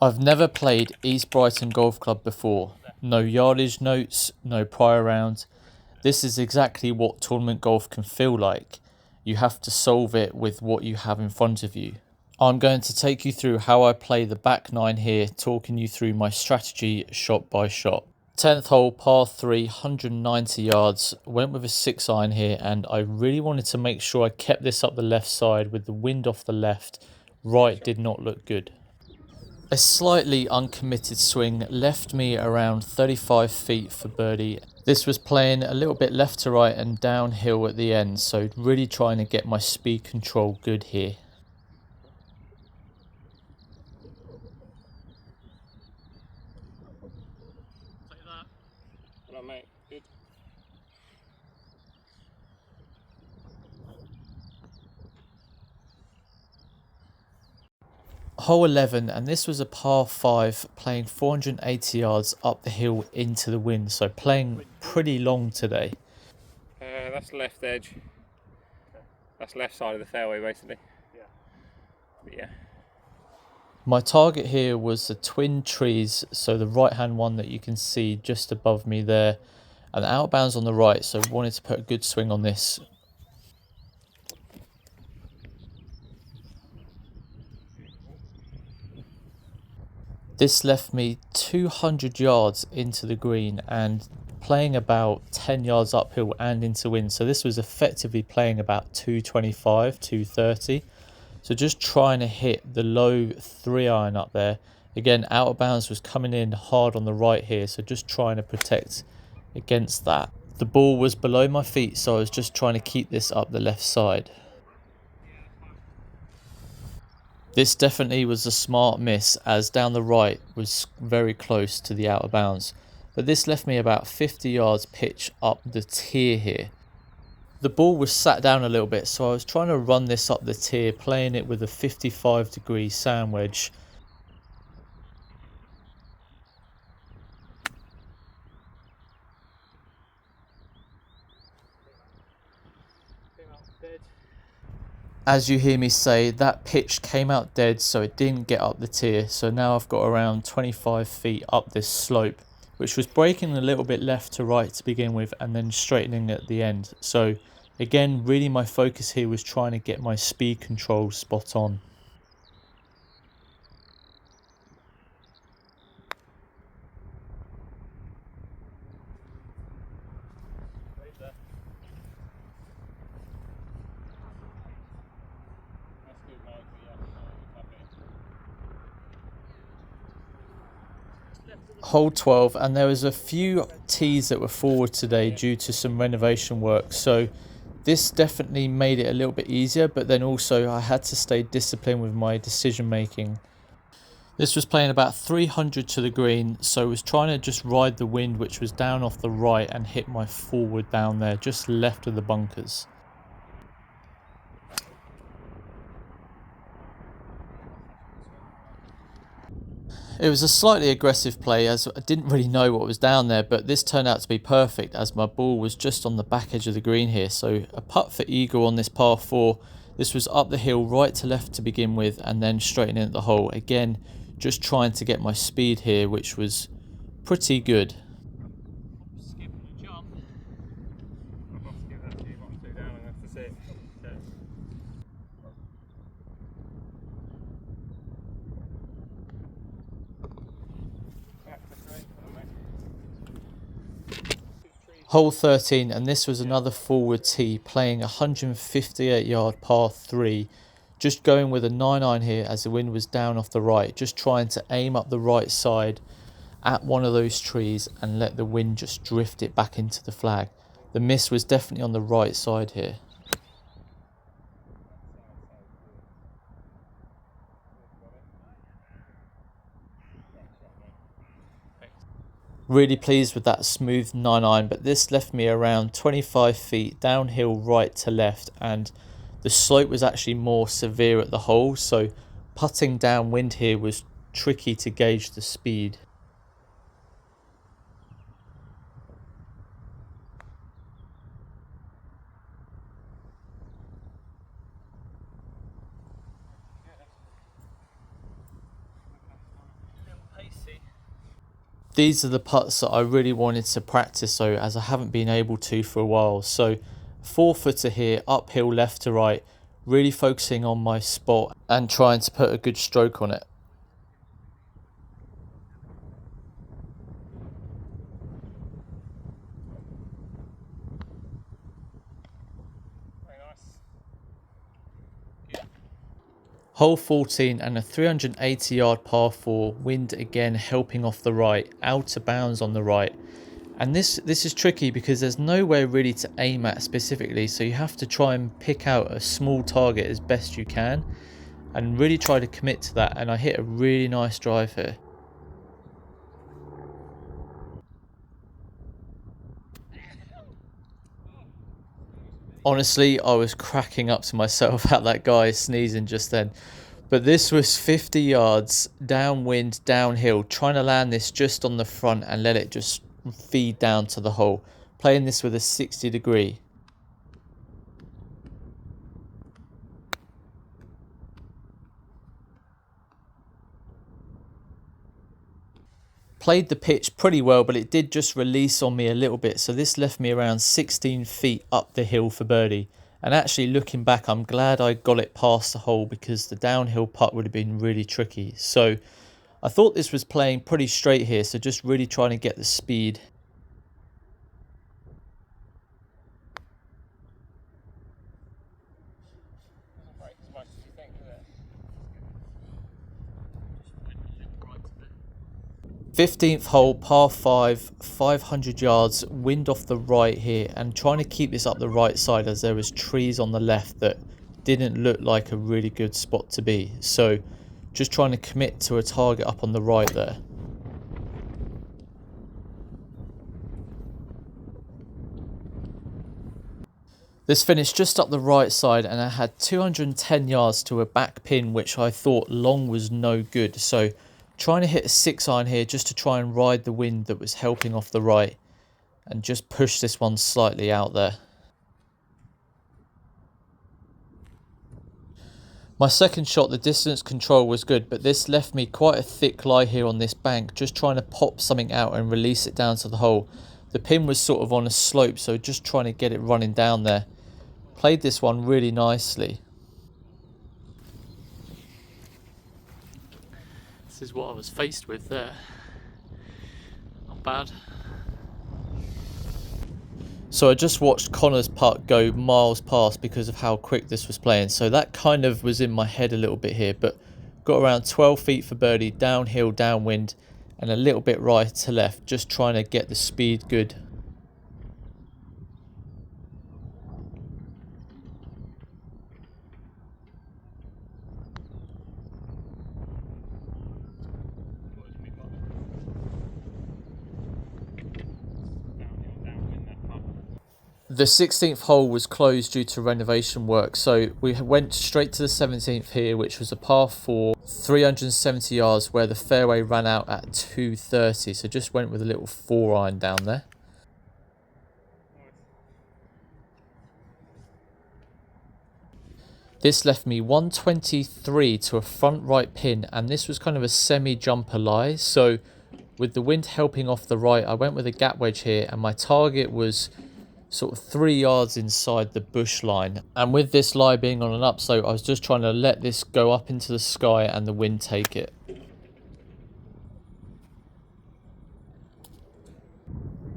I've never played East Brighton Golf Club before. No yardage notes, no prior round. This is exactly what tournament golf can feel like. You have to solve it with what you have in front of you. I'm going to take you through how I play the back nine here, talking you through my strategy shot by shot. 10th hole, par 3, 190 yards. Went with a 6-iron here, and I really wanted to make sure I kept this up the left side with the wind off the left. Right did not look good. A slightly uncommitted swing left me around 35 feet for birdie. This was playing a little bit left to right and downhill at the end, so really trying to get my speed control good here. Take that. Well done, mate. Good. Hole 11, and this was a par 5 playing 480 yards up the hill into the wind, so playing pretty long today. That's left edge. That's left side of the fairway, basically. Yeah. But yeah. My target here was the twin trees, so the right hand one that you can see just above me there, and out of bounds on the right, so wanted to put a good swing on this. This left me 200 yards into the green and playing about 10 yards uphill and into wind. So this was effectively playing about 225, 230. So just trying to hit the low 3-iron up there. Again, out of bounds was coming in hard on the right here. So just trying to protect against that. The ball was below my feet, so I was just trying to keep this up the left side. This definitely was a smart miss, as down the right was very close to the out of bounds, but this left me about 50 yards pitch up the tier here. The ball was sat down a little bit, so I was trying to run this up the tier, playing it with a 55-degree sand wedge. As you hear me say, that pitch came out dead, so it didn't get up the tier. So now I've got around 25 feet up this slope, which was breaking a little bit left to right to begin with and then straightening at the end. So again, really my focus here was trying to get my speed control spot on. Hole 12, and there was a few tees that were forward today due to some renovation work, so this definitely made it a little bit easier, but then also I had to stay disciplined with my decision making. This was playing about 300 to the green, so I was trying to just ride the wind, which was down off the right, and hit my forward down there just left of the bunkers. It was a slightly aggressive play, as I didn't really know what was down there, but this turned out to be perfect as my ball was just on the back edge of the green here. So a putt for eagle on this par 4. This was up the hill right to left to begin with and then straight in at the hole. Again, just trying to get my speed here, which was pretty good. Hole 13, and this was another forward tee playing 158 yard par 3. Just going with a 9-iron here as the wind was down off the right. Just trying to aim up the right side at one of those trees and let the wind just drift it back into the flag. The miss was definitely on the right side here. Really pleased with that smooth 9-iron, but this left me around 25 feet downhill right to left, and the slope was actually more severe at the hole, so putting downwind here was tricky to gauge the speed. These are the putts that I really wanted to practice though, as I haven't been able to for a while. So 4-footer here, uphill left to right, really focusing on my spot and trying to put a good stroke on it. Very nice. Hole 14 and a 380 yard par 4, wind again helping off the right, out of bounds on the right. And this is tricky because there's nowhere really to aim at specifically, so you have to try and pick out a small target as best you can and really try to commit to that. And I hit a really nice drive here. Honestly, I was cracking up to myself at that guy sneezing just then. But this was 50 yards, downwind, downhill, trying to land this just on the front and let it just feed down to the hole. Playing this with a 60-degree. Played the pitch pretty well, but it did just release on me a little bit. So this left me around 16 feet up the hill for birdie. And actually looking back, I'm glad I got it past the hole because the downhill putt would have been really tricky. So I thought this was playing pretty straight here. So just really trying to get the speed. Doesn't break as much as you think, does it? 15th hole, par 5, 500 yards, wind off the right here, and trying to keep this up the right side as there was trees on the left that didn't look like a really good spot to be. So just trying to commit to a target up on the right there. This finished just up the right side, and I had 210 yards to a back pin, which I thought long was no good. So trying to hit a 6-iron here just to try and ride the wind that was helping off the right and just push this one slightly out there. My second shot, the distance control was good, but this left me quite a thick lie here on this bank, just trying to pop something out and release it down to the hole. The pin was sort of on a slope, so just trying to get it running down there. Played this one really nicely. This is what I was faced with there. Not bad. So I just watched Connor's putt go miles past because of how quick this was playing. So that kind of was in my head a little bit here, but got around 12 feet for birdie, downhill, downwind, and a little bit right to left, just trying to get the speed good. The 16th hole was closed due to renovation work, so we went straight to the 17th here, which was a par 4, 370 yards, where the fairway ran out at 230, so just went with a little 4-iron down there. This left me 123 to a front right pin, and this was kind of a semi-jumper lie, so with the wind helping off the right, I went with a gap wedge here, and my target was sort of 3 yards inside the bush line. And with this lie being on an upslope, I was just trying to let this go up into the sky and the wind take it.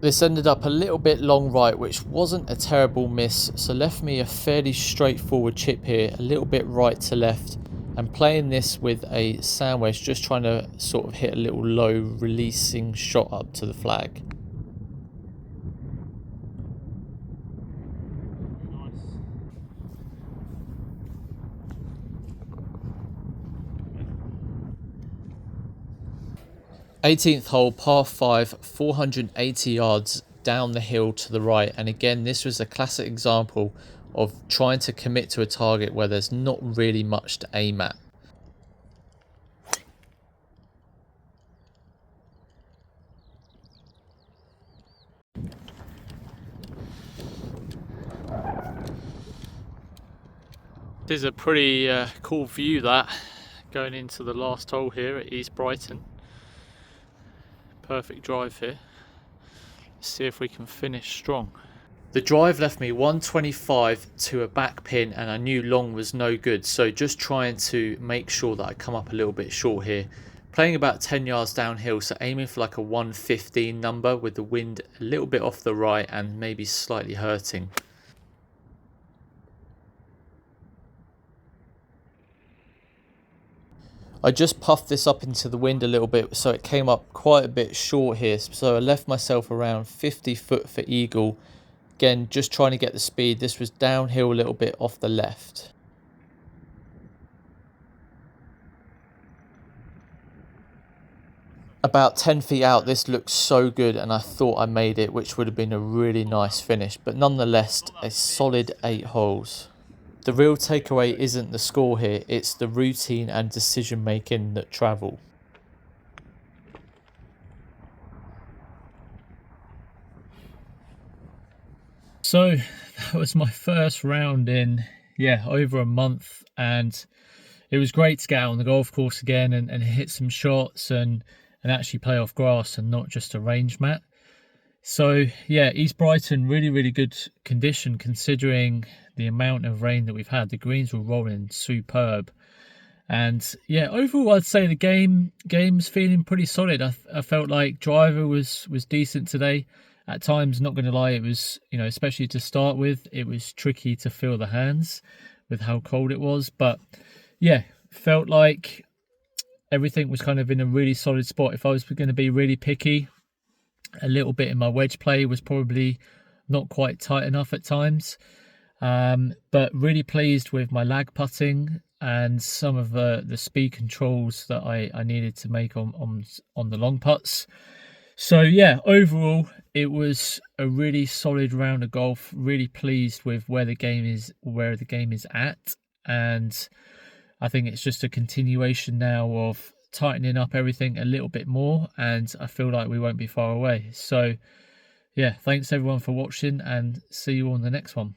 This ended up a little bit long right, which wasn't a terrible miss, so left me a fairly straightforward chip here, a little bit right to left, and playing this with a sand wedge, just trying to sort of hit a little low releasing shot up to the flag. 18th hole, par 5, 480 yards down the hill to the right. And again, this was a classic example of trying to commit to a target where there's not really much to aim at. This is a pretty cool view, that, going into the last hole here at East Brighton. Perfect drive here. Let's see if we can finish strong. The drive left me 125 to a back pin, and I knew long was no good, so just trying to make sure that I come up a little bit short here. Playing about 10 yards downhill, so aiming for like a 115 number with the wind a little bit off the right and maybe slightly hurting. I just puffed this up into the wind a little bit, so it came up quite a bit short here, so I left myself around 50 foot for eagle. Again, just trying to get the speed. This was downhill a little bit off the left. About 10 feet out, this looked so good, and I thought I made it, which would have been a really nice finish, but nonetheless a solid 8 holes. The real takeaway isn't the score here, it's the routine and decision making that travel. So that was my first round in, over a month, and it was great to get out on the golf course again and hit some shots and actually play off grass and not just a range mat. So yeah, East Brighton, really good condition considering the amount of rain that we've had. The greens were rolling superb, and yeah, overall I'd say the game's feeling pretty solid. I felt like driver was decent today. At times, not going to lie, it was, especially to start with, it was tricky to feel the hands with how cold it was. But yeah, felt like everything was kind of in a really solid spot. If I was going to be really picky, a little bit in my wedge play was probably not quite tight enough at times. But really pleased with my lag putting and some of the speed controls that I needed to make on the long putts. So yeah, overall it was a really solid round of golf. Really pleased with where the game is at, and I think it's just a continuation now of tightening up everything a little bit more, and I feel like we won't be far away. So yeah, thanks everyone for watching, and see you on the next one.